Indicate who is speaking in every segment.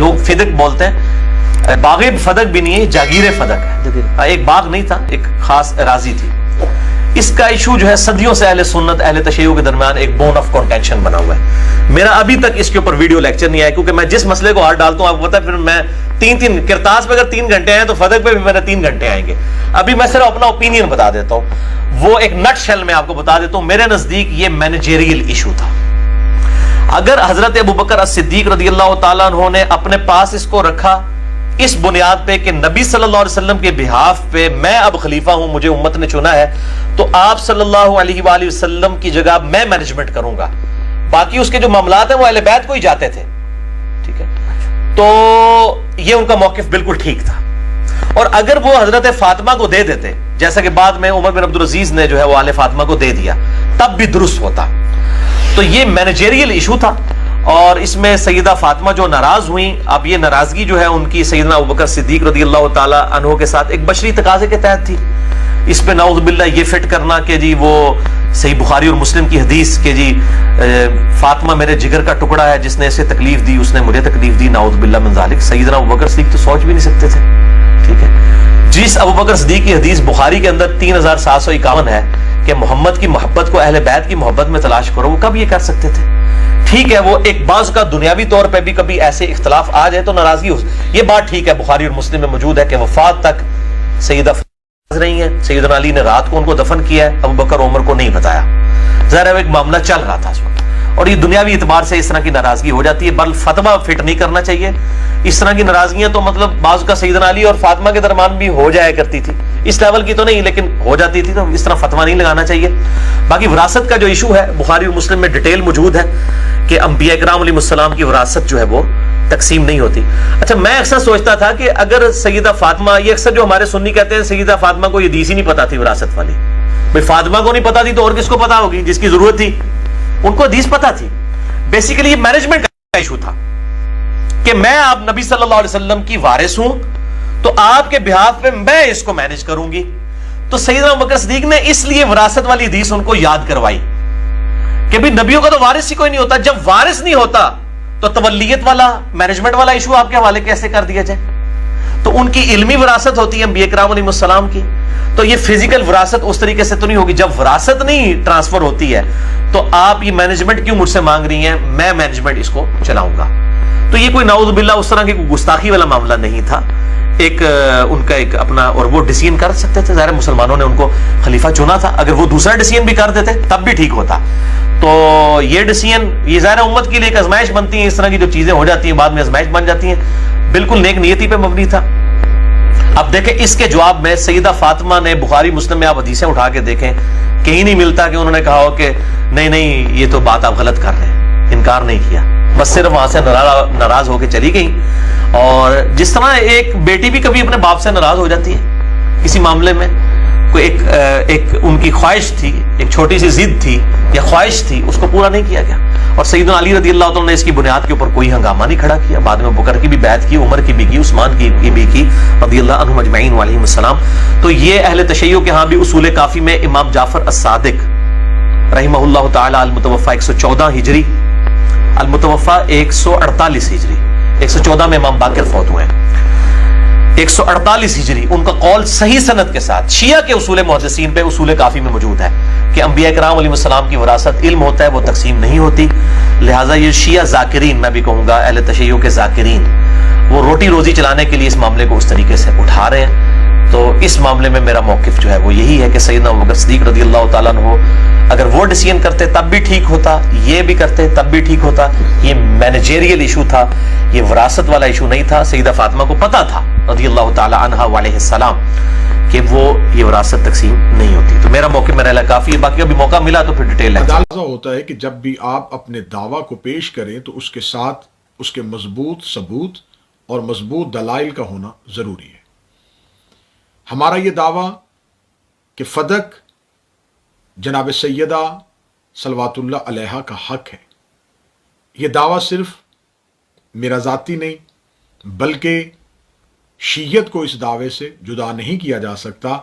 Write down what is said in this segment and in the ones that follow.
Speaker 1: لوگ فدق بولتے ہیں، باغ فدق بھی نہیں ہے، جاگیر فدق ہے، ایک باغ نہیں تھا، ایک خاص اراضی تھی۔ اس کا ایشو جو ہے صدیوں سے اہل سنت اہل تشیع کے درمیان ایک بون آف کنٹینشن بنا ہوا ہے۔ میرا ابھی تک اس کے اوپر ویڈیو لیکچر نہیں آیا، کیونکہ میں جس مسئلے کو ہاتھ ڈالتا ہوں آپ کو پتا ہے، پھر میں تین کرتاس پہ اگر 3 گھنٹے ہیں تو فدق پہ بھی میرے 3 گھنٹے آئیں گے۔ ابھی میں صرف اپنا اوپینین بتا دیتا ہوں، وہ ایک نٹ شیل میں آپ کو بتا دیتا ہوں۔ میرے نزدیک یہ مینیجریل ایشو تھا۔ اگر حضرت ابوبکر الصدیق رضی اللہ تعالیٰ عنہ نے اپنے پاس اس کو رکھا اس بنیاد پہ کہ نبی صلی اللہ علیہ وسلم کے بہاف پہ میں اب خلیفہ ہوں، مجھے امت نے چنا ہے، تو آپ صلی اللہ علیہ وآلہ وسلم کی جگہ میں مینجمنٹ کروں گا، باقی اس کے جو معاملات ہیں وہ اہل بیت کو ہی جاتے تھے، ٹھیک ہے؟ تو یہ ان کا موقف بالکل ٹھیک تھا۔ اور اگر وہ حضرت فاطمہ کو دے دیتے، جیسا کہ بعد میں عمر بن عبدالعزیز نے جو ہے وہ آل فاطمہ کو دے دیا، تب بھی درست ہوتا۔ تو یہ مینیجریل ایشو تھا، اور اس میں سیدہ فاطمہ جو ناراض ہوئیں، اب یہ ناراضگی جو ہے ان کی سیدنا ابوبکر صدیق رضی اللہ تعالی عنہ کے ساتھ ایک بشری تقاضے کے تحت تھی۔ اس پہ نعوذ باللہ یہ فٹ کرنا کہ جی وہ صحیح بخاری اور مسلم کی حدیث کہ جی فاطمہ میرے جگر کا ٹکڑا ہے، جس نے اسے تکلیف دی اس نے مجھے تکلیف دی، نعوذ باللہ من ذالک۔ سیدنا ابوبکر صدیق تو سوچ بھی نہیں سکتے تھے، ٹھیک ہے؟ جس ابوبکر صدیق کی حدیث بخاری کے اندر 3751 ہے کہ محمد کی محبت کو اہل بیت کی محبت میں تلاش کرو، وہ کب یہ کر سکتے تھے؟ ٹھیک ہے، وہ ایک بعض کا دنیاوی طور پہ بھی کبھی ایسے اختلاف آ جائے تو ناراضگی ہو، یہ بات ٹھیک ہے، بخاری اور مسلم میں موجود ہے کہ وفات تک سیدہ رہی ہیں، سیدنا علی نے رات کو ان کو دفن کیا ہے، ابوبکر عمر کو نہیں بتایا، ظاہر ہے ایک معاملہ چل رہا تھا اس وقت، اور یہ دنیاوی اعتبار سے اس طرح کی ناراضگی ہو جاتی ہے، بل فتویٰ فٹ نہیں کرنا چاہیے اس طرح کی ناراضگیاں، تو مطلب بعض کا سیدنا علی اور فاطمہ کے درمیان بھی ہو جایا کرتی تھی، اس لیول کی تو نہیں لیکن ہو جاتی تھی، تو اس طرح فتویٰ نہیں لگانا چاہیے۔ باقی وراثت کا جو ایشو ہے بخاری اور مسلم میں ڈیٹیل موجود ہے کہ انبیاء کرام علیہ السلام کی وراثت جو ہے وہ تقسیم نہیں ہوتی۔ اچھا، میں اکثر سوچتا تھا کہ اگر سیدہ فاطمہ، یہ اکثر جو ہمارے سنی کہتے ہیں سیدہ فاطمہ کو یہ حدیث ہی نہیں پتا تھی وراثت والی، بھئی فاطمہ کو نہیں پتا تھی تو اور کس کو پتا ہوگی جس کی ضرورت تھی؟ ان کو حدیث پتا تھی۔ بیسیکلی یہ مینجمنٹ کا ایشو تھا کہ میں آپ نبی صلی اللہ علیہ وسلم کی وارث ہوں، تو آپ کے بہاف پہ میں اس کو مینج کروں گی۔ تو سیدنا ابوبکر صدیق نے اس لیے وراثت والی حدیث ان کو یاد کروائی کہ بھی نبیوں کا تو وارث ہی کوئی نہیں ہوتا، جب وارث نہیں ہوتا تو تولیت والا مینجمنٹ والا ایشو آپ کے حوالے کیسے کر دیا جائے؟ تو ان کی علمی وراثت ہوتی ہے انبیاء کرام علیہ السلام کی، تو یہ فزیکل وراثت اس طریقے سے تو نہیں ہوگی۔ جب وراثت نہیں ٹرانسفر ہوتی ہے تو آپ یہ مینجمنٹ کیوں مجھ سے مانگ رہی ہیں؟ میں مینجمنٹ اس کو چلاؤں گا۔ تو یہ کوئی نعوذ باللہ اس طرح کی کوئی گستاخی والا معاملہ نہیں تھا، ایک ان کا ایک اپنا، اور وہ ڈیسیژن کر سکتے تھے، ظاہر مسلمانوں نے ان کو خلیفہ چنا تھا، اگر وہ دوسرا ڈیسیژن بھی کر دیتے تب بھی ٹھیک ہوتا۔ تو یہ ڈیسیژن، یہ ظاہر امت کے لیے ایک آزمائش بنتی ہیں، اس طرح کی جو چیزیں ہو جاتی ہیں بعد میں آزمائش بن جاتی ہیں، بالکل نیک نیتی پہ مبنی تھا۔ اب دیکھیں اس کے جواب میں سیدہ فاطمہ نے، بخاری مسلم میں آپ حدیثیں اٹھا کے دیکھیں، کہیں نہیں ملتا کہ انہوں نے کہا ہو کہ نہیں نہیں یہ تو بات آپ غلط کر رہے ہیں، انکار نہیں کیا، بس صرف وہاں سے ناراض ہو کے چلی گئی۔ اور جس طرح ایک بیٹی بھی کبھی اپنے باپ سے ناراض ہو جاتی ہے کسی معاملے میں، کوئی ایک ان کی خواہش تھی، ایک چھوٹی سی ضد تھی یا خواہش تھی، اس کو پورا نہیں کیا گیا، اور سیدنا علی رضی اللہ عنہ نے اس کی بنیاد کے اوپر کوئی ہنگامہ نہیں کھڑا کیا، بعد میں بکر کی بھی بیعت کی، عمر کی بھی کی، عثمان کی بھی کی رضی اللہ عنہم اجمعین وعلیہم السلام۔ تو یہ اہل تشیع کے ہاں بھی اصول کافی میں امام جعفر الصادق رحمہ اللہ تعالی المتوفى 114 ہجری، المتوفى 148 ہجری، 114 میں امام باقر فوت ہوئے ہیں، 148 ہجری، ان کا قول صحیح سند کے ساتھ شیعہ کے اصول محدثین پہ اصول کافی میں موجود ہے کہ انبیاء کرام علیہ السلام کی وراثت علم ہوتا ہے، وہ تقسیم نہیں ہوتی، لہٰذا یہ شیعہ ذاکرین، میں بھی کہوں گا اہل تشیع کے ذاکرین، وہ روٹی روزی چلانے کے لیے اس معاملے کو اس طریقے سے اٹھا رہے ہیں۔ تو اس معاملے میں میرا موقف جو ہے وہ یہی ہے کہ سیدنا ابوبکر صدیق رضی اللہ تعالیٰ عنہ اگر وہ ڈیسیژن کرتے تب بھی ٹھیک ہوتا، یہ بھی کرتے تب بھی ٹھیک ہوتا، یہ مینیجریل ایشو تھا، یہ وراثت والا ایشو نہیں تھا۔ سیدہ فاطمہ کو پتا تھا رضی اللہ تعالی عنہا وعلیہ السلام کہ وہ یہ وراثت تقسیم نہیں ہوتی۔ تو میرا موقف میرا لیے کافی ہے، باقی ابھی موقع ملا تو پھر ڈیٹیل ہے۔
Speaker 2: اندازہ ہوتا ہے کہ جب بھی آپ اپنے دعویٰ کو پیش کریں تو اس کے ساتھ اس کے مضبوط ثبوت اور مضبوط دلائل کا ہونا ضروری ہے۔ ہمارا یہ دعویٰ کہ فدق جناب سیدہ صلوات اللہ علیہا کا حق ہے، یہ دعویٰ صرف میرا ذاتی نہیں بلکہ شیعت کو اس دعوے سے جدا نہیں کیا جا سکتا،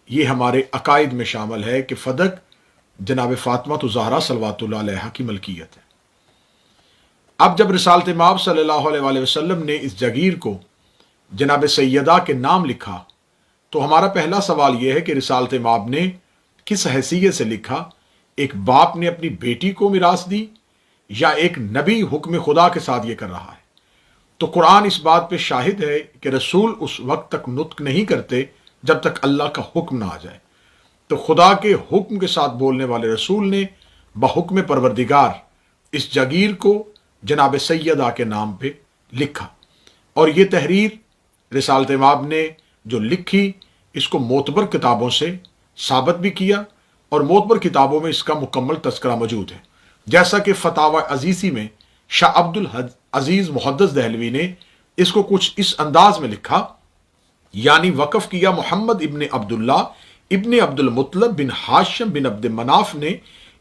Speaker 2: یہ ہمارے عقائد میں شامل ہے کہ فدق جناب فاطمہ الزہرا صلوات اللہ علیہا کی ملکیت ہے۔ اب جب رسالت مآب صلی اللہ علیہ وآلہ وسلم نے اس جگیر کو جناب سیدہ کے نام لکھا تو ہمارا پہلا سوال یہ ہے کہ رسالت مآب نے کس حیثیت سے لکھا؟ ایک باپ نے اپنی بیٹی کو میراث دی یا ایک نبی حکم خدا کے ساتھ یہ کر رہا ہے؟ تو قرآن اس بات پہ شاہد ہے کہ رسول اس وقت تک نطق نہیں کرتے جب تک اللہ کا حکم نہ آ جائے۔ تو خدا کے حکم کے ساتھ بولنے والے رسول نے بحکم پروردگار اس جگیر کو جناب سیدہ کے نام پہ لکھا، اور یہ تحریر رسالت مآب نے جو لکھی اس کو معتبر کتابوں سے ثابت بھی کیا، اور معتبر کتابوں میں اس کا مکمل تذکرہ موجود ہے، جیسا کہ فتاوی عزیزی میں شاہ عبد العزیز محدث دہلوی نے اس کو کچھ اس انداز میں لکھا، یعنی وقف کیا محمد ابن عبداللہ ابن عبد المطلب بن ہاشم بن عبد مناف نے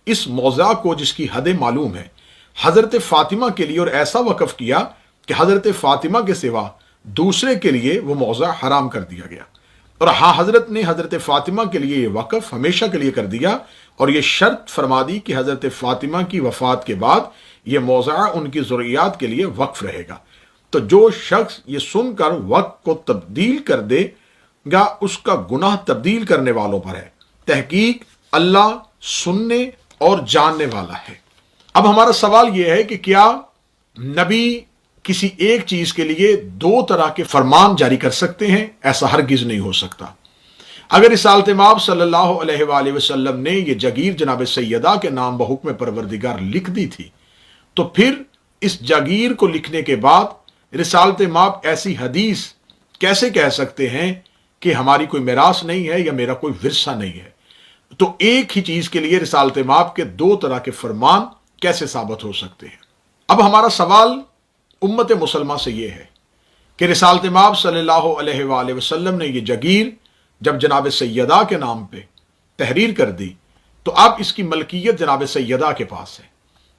Speaker 2: اس موضع کو جس کی حدیں معلوم ہے حضرت فاطمہ کے لیے، اور ایسا وقف کیا کہ حضرت فاطمہ کے سوا دوسرے کے لیے وہ موضع حرام کر دیا گیا، اور ہاں حضرت نے حضرت فاطمہ کے لیے یہ وقف ہمیشہ کے لیے کر دیا، اور یہ شرط فرما دی کہ حضرت فاطمہ کی وفات کے بعد یہ موضع ان کی ضروریات کے لیے وقف رہے گا۔ تو جو شخص یہ سن کر وقت کو تبدیل کر دے گا اس کا گناہ تبدیل کرنے والوں پر ہے، تحقیق اللہ سننے اور جاننے والا ہے۔ اب ہمارا سوال یہ ہے کہ کیا نبی کسی ایک چیز کے لیے دو طرح کے فرمان جاری کر سکتے ہیں؟ ایسا ہرگز نہیں ہو سکتا۔ اگر رسالت مآب صلی اللہ علیہ وآلہ وسلم نے یہ جگیر جناب سیدہ کے نام بحکم پروردگار لکھ دی تھی تو پھر اس جگیر کو لکھنے کے بعد رسالت مآب ایسی حدیث کیسے کہہ سکتے ہیں کہ ہماری کوئی میراث نہیں ہے یا میرا کوئی ورثہ نہیں ہے؟ تو ایک ہی چیز کے لیے رسالت مآب کے دو طرح کے فرمان کیسے ثابت ہو سکتے ہیں؟ اب ہمارا سوال امت مسلمہ سے یہ ہے کہ رسالت مآب صلی اللہ علیہ وآلہ وسلم نے یہ جگیر جب جناب سیدہ کے نام پہ تحریر کر دی تو اب اس کی ملکیت جناب سیدہ کے پاس ہے۔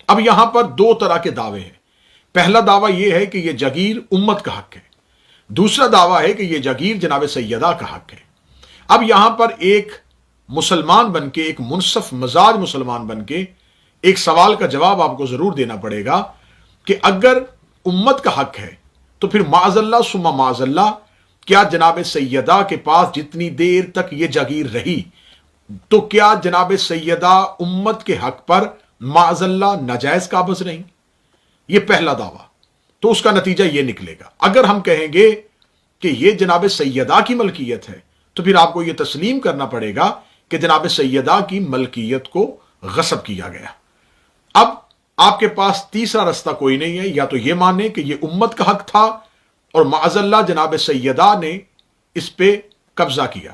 Speaker 2: اب یہاں پر دو طرح کے دعوے ہیں۔ پہلا دعویٰ یہ ہے کہ یہ جگیر امت کا حق ہے، دوسرا دعویٰ ہے کہ یہ جگیر جناب سیدہ کا حق ہے۔ اب یہاں پر ایک مسلمان بن کے، ایک منصف مزاج مسلمان بن کے ایک سوال کا جواب آپ کو ضرور دینا پڑے گا کہ اگر امت کا حق ہے تو پھر معاذ اللہ ثم معاذ اللہ کیا جناب سیدہ کے پاس جتنی دیر تک یہ جگیر رہی تو کیا جناب سیدہ امت کے حق پر معاذ اللہ ناجائز قابض رہیں؟ یہ پہلا دعویٰ۔ تو اس کا نتیجہ یہ نکلے گا، اگر ہم کہیں گے کہ یہ جناب سیدہ کی ملکیت ہے تو پھر آپ کو یہ تسلیم کرنا پڑے گا کہ جناب سیدہ کی ملکیت کو غصب کیا گیا۔ اب آپ کے پاس تیسرا رستہ کوئی نہیں ہے، یا تو یہ مانیں کہ یہ امت کا حق تھا اور معاذ اللہ جناب سیدہ نے اس پہ قبضہ کیا،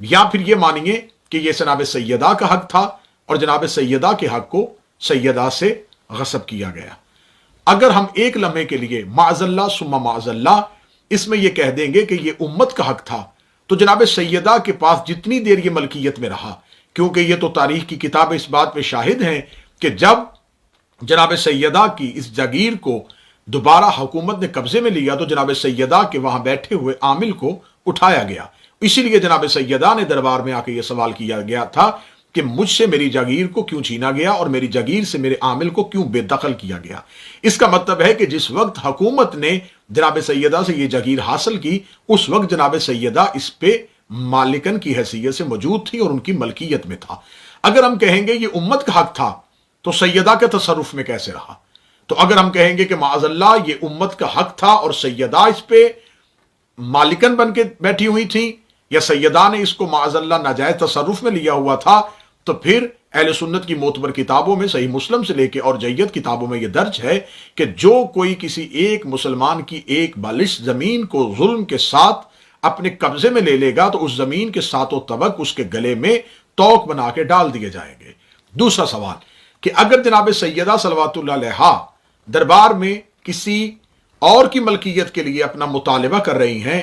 Speaker 2: یا پھر یہ مانیے کہ یہ جناب سیدہ کا حق تھا اور جناب سیدہ کے حق کو سیدہ سے غصب کیا گیا۔ اگر ہم ایک لمحے کے لیے معاذ اللہ ثم معاذ اللہ اس میں یہ کہہ دیں گے کہ یہ امت کا حق تھا تو جناب سیدہ کے پاس جتنی دیر یہ ملکیت میں رہا، کیونکہ یہ تو تاریخ کی کتاب اس بات پہ شاہد ہیں کہ جب جناب سیدہ کی اس جگیر کو دوبارہ حکومت نے قبضے میں لیا تو جناب سیدہ کے وہاں بیٹھے ہوئے عامل کو اٹھایا گیا، اسی لیے جناب سیدہ نے دربار میں آ کے یہ سوال کیا گیا تھا کہ مجھ سے میری جگیر کو کیوں چھینا گیا اور میری جگیر سے میرے عامل کو کیوں بے دخل کیا گیا۔ اس کا مطلب ہے کہ جس وقت حکومت نے جناب سیدہ سے یہ جگیر حاصل کی اس وقت جناب سیدہ اس پہ مالکن کی حیثیت سے موجود تھی اور ان کی ملکیت میں تھا۔ اگر ہم کہیں گے یہ امت کا حق تھا تو سیدہ کے تصرف میں کیسے رہا؟ تو اگر ہم کہیں گے کہ معاذ اللہ یہ امت کا حق تھا اور سیدہ اس پہ مالکن بن کے بیٹھی ہوئی تھی، یا سیدہ نے اس کو معاذ اللہ ناجائز تصرف میں لیا ہوا تھا، تو پھر اہل سنت کی معتبر کتابوں میں صحیح مسلم سے لے کے اور جید کتابوں میں یہ درج ہے کہ جو کوئی کسی ایک مسلمان کی ایک بالش زمین کو ظلم کے ساتھ اپنے قبضے میں لے لے گا تو اس زمین کے ساتوں طبق اس کے گلے میں توق بنا کے ڈال دیے جائیں گے۔ دوسرا سوال کہ اگر جناب سیدہ صلوات اللہ علیہا دربار میں کسی اور کی ملکیت کے لیے اپنا مطالبہ کر رہی ہیں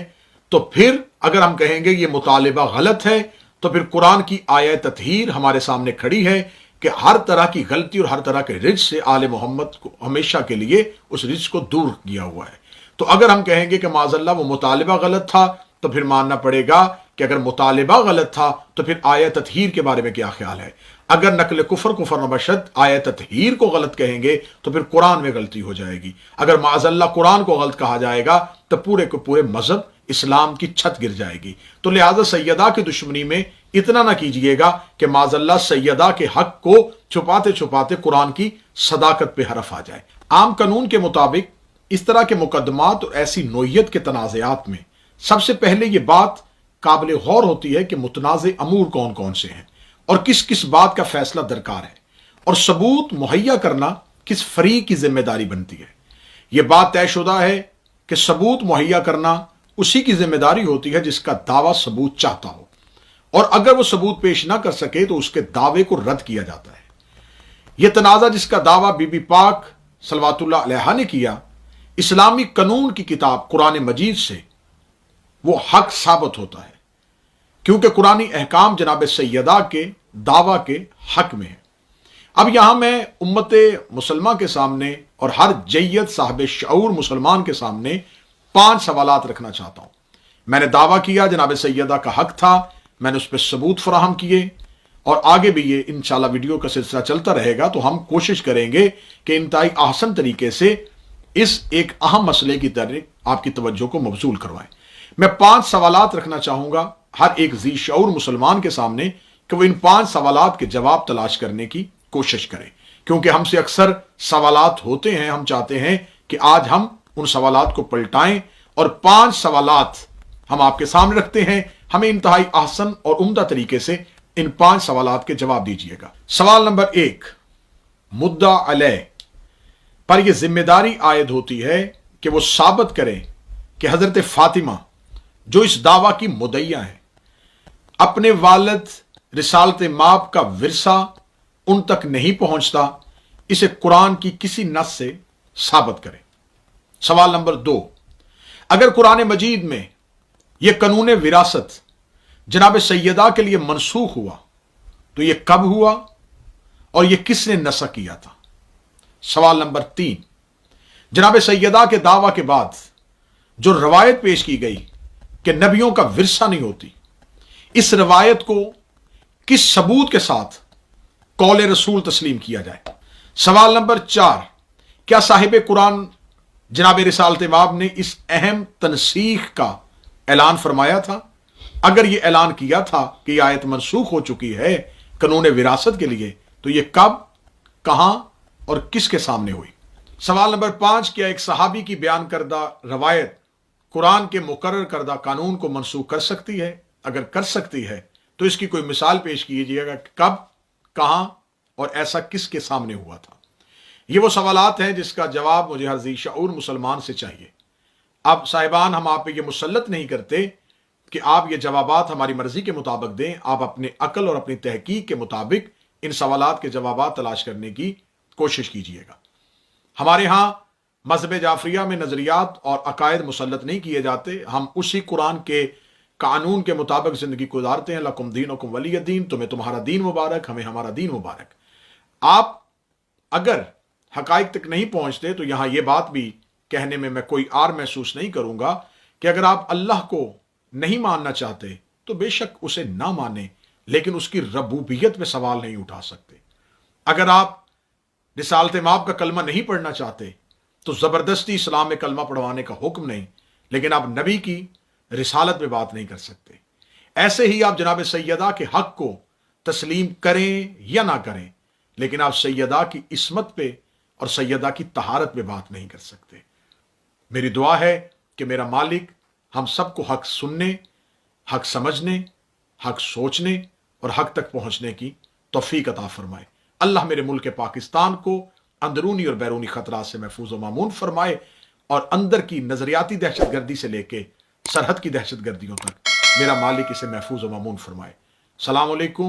Speaker 2: تو پھر اگر ہم کہیں گے یہ مطالبہ غلط ہے تو پھر قرآن کی آیت تطہیر ہمارے سامنے کھڑی ہے کہ ہر طرح کی غلطی اور ہر طرح کے رجس سے آل محمد کو ہمیشہ کے لیے اس رجس کو دور کیا ہوا ہے۔ تو اگر ہم کہیں گے کہ معاذ اللہ وہ مطالبہ غلط تھا تو پھر ماننا پڑے گا کہ اگر مطالبہ غلط تھا تو پھر آیت تطہیر کے بارے میں کیا خیال ہے؟ اگر نقل کفر نبشت آیت تطہیر کو غلط کہیں گے تو پھر قرآن میں غلطی ہو جائے گی. اگر معاذ اللہ قرآن کو غلط کہا جائے گا تو پورے کے پورے مذہب اسلام کی چھت گر جائے گی. تو لہذا سیدہ کی دشمنی میں اتنا نہ کیجئے گا کہ معاذ اللہ سیدہ کے حق کو چھپاتے چھپاتے قرآن کی صداقت پہ حرف آ جائے. عام قانون کے مطابق اس طرح کے مقدمات اور ایسی نوعیت کے تنازعات میں سب سے پہلے یہ بات قابل غور ہوتی ہے کہ متنازع امور کون کون سے ہیں اور کس کس بات کا فیصلہ درکار ہے، اور ثبوت مہیا کرنا کس فریق کی ذمہ داری بنتی ہے. یہ بات طے شدہ ہے کہ ثبوت مہیا کرنا اسی کی ذمہ داری ہوتی ہے جس کا دعویٰ ثبوت چاہتا ہو، اور اگر وہ ثبوت پیش نہ کر سکے تو اس کے دعوے کو رد کیا جاتا ہے. یہ تنازع جس کا دعویٰ بی بی پاک صلوات اللہ علیہا نے کیا، اسلامی قانون کی کتاب قرآن مجید سے وہ حق ثابت ہوتا ہے، کیونکہ قرآنی احکام جناب سیدہ کے دعویٰ کے حق میں ہے. اب یہاں میں امت مسلمہ کے سامنے اور ہر جیت صاحب شعور مسلمان کے سامنے 5 سوالات رکھنا چاہتا ہوں. میں نے دعویٰ کیا جناب سیدہ کا حق تھا، میں نے اس پہ ثبوت فراہم کیے، اور آگے بھی یہ انشاءاللہ ویڈیو کا سلسلہ چلتا رہے گا تو ہم کوشش کریں گے کہ انتہائی احسن طریقے سے اس ایک اہم مسئلے کی طرف آپ کی توجہ کو مبذول کروائیں. میں 5 سوالات رکھنا چاہوں گا ہر ایک ذی شعور مسلمان کے سامنے کہ وہ ان 5 سوالات کے جواب تلاش کرنے کی کوشش کرے، کیونکہ ہم سے اکثر سوالات ہوتے ہیں. ہم چاہتے ہیں کہ آج ہم ان سوالات کو پلٹائیں، اور 5 سوالات ہم آپ کے سامنے رکھتے ہیں. ہمیں انتہائی احسن اور عمدہ طریقے سے ان 5 سوالات کے جواب دیجیے گا. سوال نمبر 1، مدعا علیہ پر یہ ذمہ داری عائد ہوتی ہے کہ وہ ثابت کریں کہ حضرت فاطمہ جو اس دعویٰ کی مدعیہ ہیں، اپنے والد رسالت مآب کا ورثہ ان تک نہیں پہنچتا، اسے قرآن کی کسی نص سے ثابت کریں. سوال نمبر 2، اگر قرآن مجید میں یہ قانون وراثت جناب سیدہ کے لیے منسوخ ہوا تو یہ کب ہوا اور یہ کس نے نسخ کیا تھا؟ سوال نمبر 3، جناب سیدہ کے دعویٰ کے بعد جو روایت پیش کی گئی کہ نبیوں کا ورثہ نہیں ہوتی، اس روایت کو کس ثبوت کے ساتھ قول رسول تسلیم کیا جائے؟ سوال نمبر 4، کیا صاحب قرآن جناب رسالت مآب نے اس اہم تنسیخ کا اعلان فرمایا تھا؟ اگر یہ اعلان کیا تھا کہ یہ آیت منسوخ ہو چکی ہے قانون وراثت کے لیے، تو یہ کب، کہاں اور کس کے سامنے ہوئی؟ سوال نمبر 5، کیا ایک صحابی کی بیان کردہ روایت قرآن کے مقرر کردہ قانون کو منسوخ کر سکتی ہے؟ اگر کر سکتی ہے تو اس کی کوئی مثال پیش کیجیے گا کہ کب، کہاں اور ایسا کس کے سامنے ہوا تھا. یہ وہ سوالات ہیں جس کا جواب مجھے ہر ذی شعور مسلمان سے چاہیے. اب صاحبان، ہم آپ پہ یہ مسلط نہیں کرتے کہ آپ یہ جوابات ہماری مرضی کے مطابق دیں. آپ اپنے عقل اور اپنی تحقیق کے مطابق ان سوالات کے جوابات تلاش کرنے کی کوشش کیجیے گا. ہمارے ہاں مذہب جعفریہ میں نظریات اور عقائد مسلط نہیں کیے جاتے. ہم اسی قرآن کے قانون کے مطابق زندگی گزارتے ہیں. لکم دینکم ولی دین، تمہیں تمہارا دین مبارک، ہمیں ہمارا دین مبارک. آپ اگر حقائق تک نہیں پہنچتے تو یہاں یہ بات بھی کہنے میں کوئی آر محسوس نہیں کروں گا کہ اگر آپ اللہ کو نہیں ماننا چاہتے تو بے شک اسے نہ مانیں، لیکن اس کی ربوبیت میں سوال نہیں اٹھا سکتے. اگر آپ رسالت مآب کا کلمہ نہیں پڑھنا چاہتے تو زبردستی اسلام میں کلمہ پڑھوانے کا حکم نہیں، لیکن آپ نبی کی رسالت پہ بات نہیں کر سکتے. ایسے ہی آپ جناب سیدہ کے حق کو تسلیم کریں یا نہ کریں، لیکن آپ سیدہ کی عصمت پہ اور سیدہ کی طہارت پہ بات نہیں کر سکتے. میری دعا ہے کہ میرا مالک ہم سب کو حق سننے، حق سمجھنے، حق سوچنے اور حق تک پہنچنے کی توفیق عطا فرمائے. اللہ میرے ملک پاکستان کو اندرونی اور بیرونی خطرات سے محفوظ و مامون فرمائے، اور اندر کی نظریاتی دہشت گردی سے لے کے سرحد کی دہشت گردیوں تک میرا مالک اسے محفوظ و مامون فرمائے. السلام علیکم.